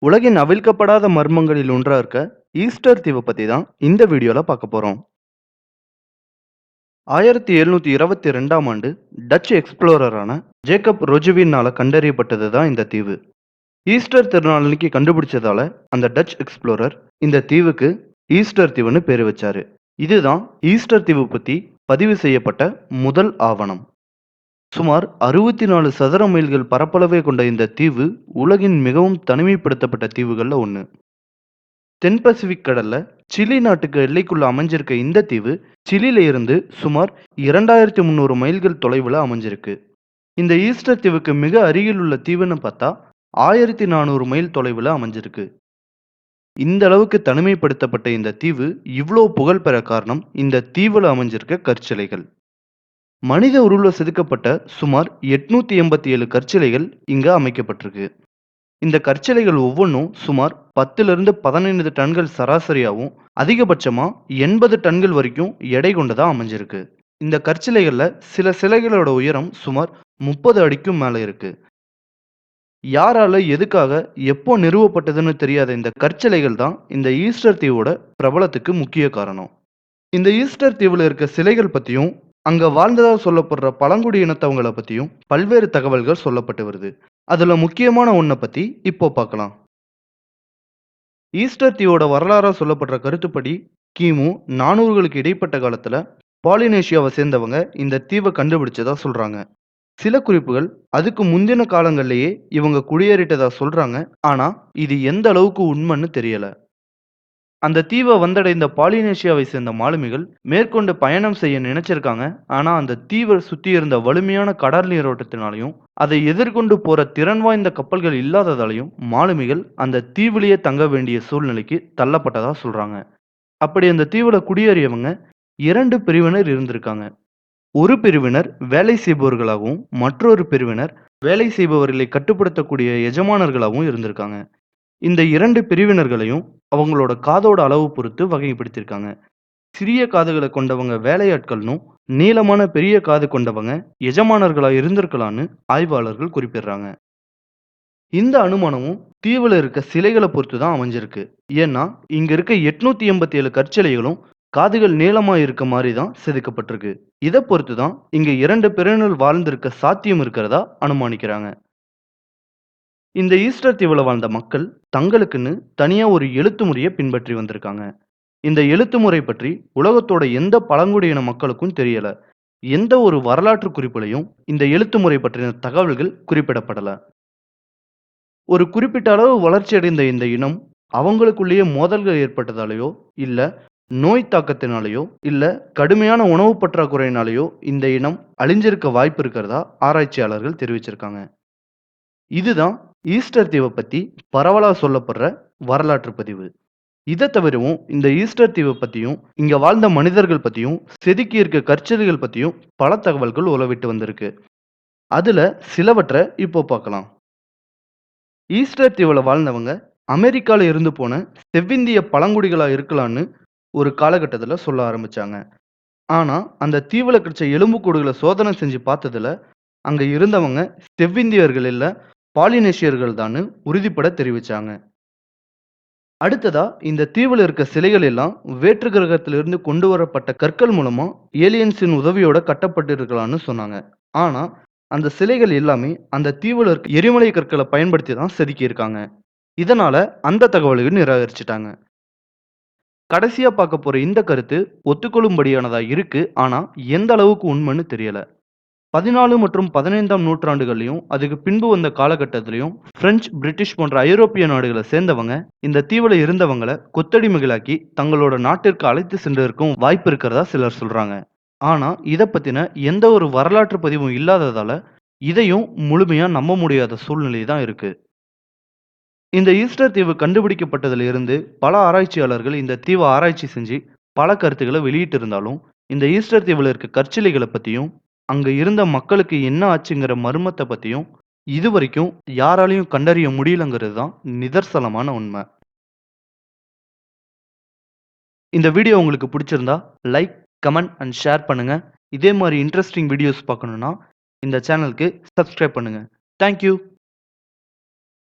உலகின் அவிழ்க்கப்படாத மர்மங்களில் ஒன்றா இருக்க ஈஸ்டர் தீவை பத்தி தான் இந்த வீடியோல பார்க்க போறோம். 1722ஆம் ஆண்டு டச் எக்ஸ்ப்ளோரரான ஜேக்கப் ரோஜுவினால கண்டறியப்பட்டது தான் இந்த தீவு. ஈஸ்டர் திருநாள் அன்னைக்கு கண்டுபிடிச்சதால அந்த டச் எக்ஸ்ப்ளோரர் இந்த தீவுக்கு ஈஸ்டர் தீவுன்னு பேரு வச்சாரு. இதுதான் ஈஸ்டர் தீவு பத்தி பதிவு செய்யப்பட்ட முதல் ஆவணம். சுமார் 64 சதுர மைல்கள் பரப்பளவை கொண்ட இந்த தீவு உலகின் மிகவும் தனிமைப்படுத்தப்பட்ட தீவுகள்ல ஒண்ணு. தென் பசிபிக் கடல்ல சிலி நாட்டுக்கு எல்லைக்குள்ள அமைஞ்சிருக்க இந்த தீவு சிலில இருந்து சுமார் 2300 மைல்கள் தொலைவுல அமைஞ்சிருக்கு. இந்த ஈஸ்டர் தீவுக்கு மிக அருகில் உள்ள தீவுன்னு பார்த்தா 1400 மைல் தொலைவுல அமைஞ்சிருக்கு. இந்த அளவுக்கு தனிமைப்படுத்தப்பட்ட இந்த தீவு இவ்வளோ புகழ் பெற காரணம் இந்த தீவுல அமைஞ்சிருக்க கற்சிலைகள். மனித உருவ செதுக்கப்பட்ட சுமார் 887 கற்சிலைகள் இங்க அமைக்கப்பட்டிருக்கு. இந்த கற்சிலைகள் ஒவ்வொன்றும் சுமார் 10லிருந்து 15 டன்கள் சராசரியாகவும் அதிகபட்சமா 80 டன்கள் வரைக்கும் எடை கொண்டதா அமைஞ்சிருக்கு. இந்த கற்சிலைகள்ல சில சிலைகளோட உயரம் சுமார் 30 அடிக்கும் மேல இருக்கு. யாரால எதுக்காக எப்போ நிறுவப்பட்டதுன்னு தெரியாத இந்த கற்சிலைகள் தான் இந்த ஈஸ்டர் தீவோட பிரபலத்துக்கு முக்கிய காரணம். இந்த ஈஸ்டர் தீவுல இருக்க சிலைகள் பத்தியும் அங்க வாழ்ந்ததா சொல்லப்படுற பழங்குடி இனத்தவங்களை பத்தியும் பல்வேறு தகவல்கள் சொல்லப்பட்டு வருது. அதுல முக்கியமான ஒன்றை பத்தி இப்போ பார்க்கலாம். ஈஸ்டர் தீவோட வரலாறா சொல்லப்படுற கருத்துப்படி கிமு 400களுக்கு இடைப்பட்ட காலத்துல பாலினேஷியாவை சேர்ந்தவங்க இந்த தீவை கண்டுபிடிச்சதா சொல்றாங்க. சில குறிப்புகள் அதுக்கு முந்தின காலங்கள்லயே இவங்க குடியேறிட்டதா சொல்றாங்க. ஆனா இது எந்த அளவுக்கு உண்மைன்னு தெரியல. அந்த தீவை வந்தடைந்த பாலினேஷியாவை சேர்ந்த மாலுமிகள் மேற்கொண்டு பயணம் செய்ய நினைச்சிருக்காங்க. ஆனா அந்த தீவை சுத்தி இருந்த வலிமையான கடல் நீரோட்டத்தினாலையும் அதை எதிர்கொண்டு போற திறன் வாய்ந்த கப்பல்கள் இல்லாததாலையும் மாலுமிகள் அந்த தீவிலேயே தங்க வேண்டிய சூழ்நிலைக்கு தள்ளப்பட்டதா சொல்றாங்க. அப்படி அந்த தீவுல குடியேறியவங்க 2 பிரிவினர் இருந்திருக்காங்க. ஒரு பிரிவினர் வேலை செய்பவர்களாகவும் மற்றொரு பிரிவினர் வேலை செய்பவர்களை கட்டுப்படுத்தக்கூடிய எஜமானர்களாகவும் இருந்திருக்காங்க. இந்த 2 பிரிவினர்களையும் அவங்களோட காதோட அளவு பொறுத்து வகைப்படுத்தியிருக்காங்க. சிறிய காதுகளை கொண்டவங்க வேலையாட்கள்னும், நீளமான பெரிய காது கொண்டவங்க எஜமானர்களா இருந்திருக்கலாம்னு ஆய்வாளர்கள் குறிப்பிடுறாங்க. இந்த அனுமானமும் தீவுல இருக்க சிலைகளை பொறுத்து தான் அமைஞ்சிருக்கு. ஏன்னா இங்க இருக்க 887 கற்சிலைகளும் காதுகள் நீளமா இருக்க மாதிரி தான் செதுக்கப்பட்டிருக்கு. இதை பொறுத்து தான் இங்க 2 பிரிவினர் வாழ்ந்திருக்க சாத்தியம் இருக்கிறதா அனுமானிக்கிறாங்க. இந்த ஈஸ்டர் தீவுல வாழ்ந்த மக்கள் தங்களுக்குன்னு தனியா ஒரு எழுத்து முறையை பின்பற்றி வந்திருக்காங்க. இந்த எழுத்து முறை பற்றி உலகத்தோட எந்த பழங்குடியின மக்களுக்கும் தெரியல. எந்த ஒரு வரலாற்று குறிப்பிலையும் இந்த எழுத்து முறை பற்றின தகவல்கள் குறிப்பிடப்படல. ஒரு குறிப்பிட்ட அளவு வளர்ச்சி அடைந்த இந்த இனம் அவங்களுக்குள்ளேயே மோதல்கள் ஏற்பட்டதாலேயோ இல்ல நோய் தாக்கத்தினாலேயோ இல்ல கடுமையான உணவு பற்றாக்குறையினாலேயோ இந்த இனம் அழிஞ்சிருக்க வாய்ப்பு இருக்கிறதா ஆராய்ச்சியாளர்கள் தெரிவிச்சிருக்காங்க. இதுதான் ஈஸ்டர் தீவை பத்தி பரவலா சொல்லப்படுற வரலாற்று பதிவு. இதை தவிரவும் இந்த ஈஸ்டர் தீவை பத்தியும் இங்க வாழ்ந்த மனிதர்கள் பத்தியும் செதுக்கி இருக்க கற்சிலைகள் பத்தியும் பல தகவல்கள் உலவிட்டு வந்திருக்கு. அதுல சிலவற்றை இப்போ பார்க்கலாம். ஈஸ்டர் தீவுல வாழ்ந்தவங்க அமெரிக்கால இருந்து போன செவ்விந்திய பழங்குடிகளா இருக்கலாம்னு ஒரு காலகட்டத்துல சொல்ல ஆரம்பிச்சாங்க. ஆனா அந்த தீவுல கிடைச்ச எலும்புக்கூடுகளை சோதனை செஞ்சு பார்த்ததுல அங்க இருந்தவங்க செவ்விந்தியர்கள் இல்ல பாலினேஷியர்கள் தான்னு உறுதிப்பட தெரிவிச்சாங்க. அடுத்ததா இந்த தீவுல இருக்க சிலைகள் எல்லாம் வேற்று கிரகத்திலிருந்து கொண்டு வரப்பட்ட கற்கள் மூலமா ஏலியன்ஸின் உதவியோட கட்டப்பட்டு இருக்கலாம்னு சொன்னாங்க. ஆனா அந்த சிலைகள் எல்லாமே அந்த தீவுல இருக்க எரிமலை கற்களை பயன்படுத்தி தான் செதுக்கி இருக்காங்க. இதனால அந்த தகவல்கள் நிராகரிச்சிட்டாங்க. கடைசியா பார்க்க போற இந்த கருத்து ஒத்துக்கொள்ளும்படியானதா இருக்கு. ஆனா எந்த அளவுக்கு உண்மைன்னு தெரியல. 14 மற்றும் 15ஆம் நூற்றாண்டுகள்லையும் அதுக்கு பின்பு வந்த காலகட்டத்திலையும் பிரெஞ்சு, பிரிட்டிஷ் போன்ற ஐரோப்பிய நாடுகளை சேர்ந்தவங்க இந்த தீவுல இருந்தவங்களை கொத்தடிமைகளாக்கி தங்களோட நாட்டிற்கு அழைத்து சென்றிருக்கும் வாய்ப்பு இருக்கிறதா சிலர் சொல்றாங்க. ஆனா இதை பத்தின எந்த ஒரு வரலாற்று பதிவும் இல்லாததால இதையும் முழுமையா நம்ப முடியாத சூழ்நிலை தான் இருக்கு. இந்த ஈஸ்டர் தீவு கண்டுபிடிக்கப்பட்டதுல இருந்து பல ஆராய்ச்சியாளர்கள் இந்த தீவை ஆராய்ச்சி செஞ்சு பல கருத்துக்களை வெளியிட்டு இருந்தாலும் இந்த ஈஸ்டர் தீவுல இருக்க கற்சிலைகளை பத்தியும் அங்க இருந்த மக்களுக்கு என்ன ஆச்சுங்கிற மர்மத்தை பத்தியும் இதுவரைக்கும் யாராலையும் கண்டறிய முடியலங்கிறது தான் நிதர்சனமான உண்மை. இந்த வீடியோ உங்களுக்கு பிடிச்சிருந்தா லைக், கமெண்ட் அண்ட் ஷேர் பண்ணுங்க. இதே மாதிரி இன்ட்ரெஸ்டிங் வீடியோஸ் பார்க்கணும்னா இந்த சேனலுக்கு சப்ஸ்கிரைப் பண்ணுங்க. தேங்க்யூ.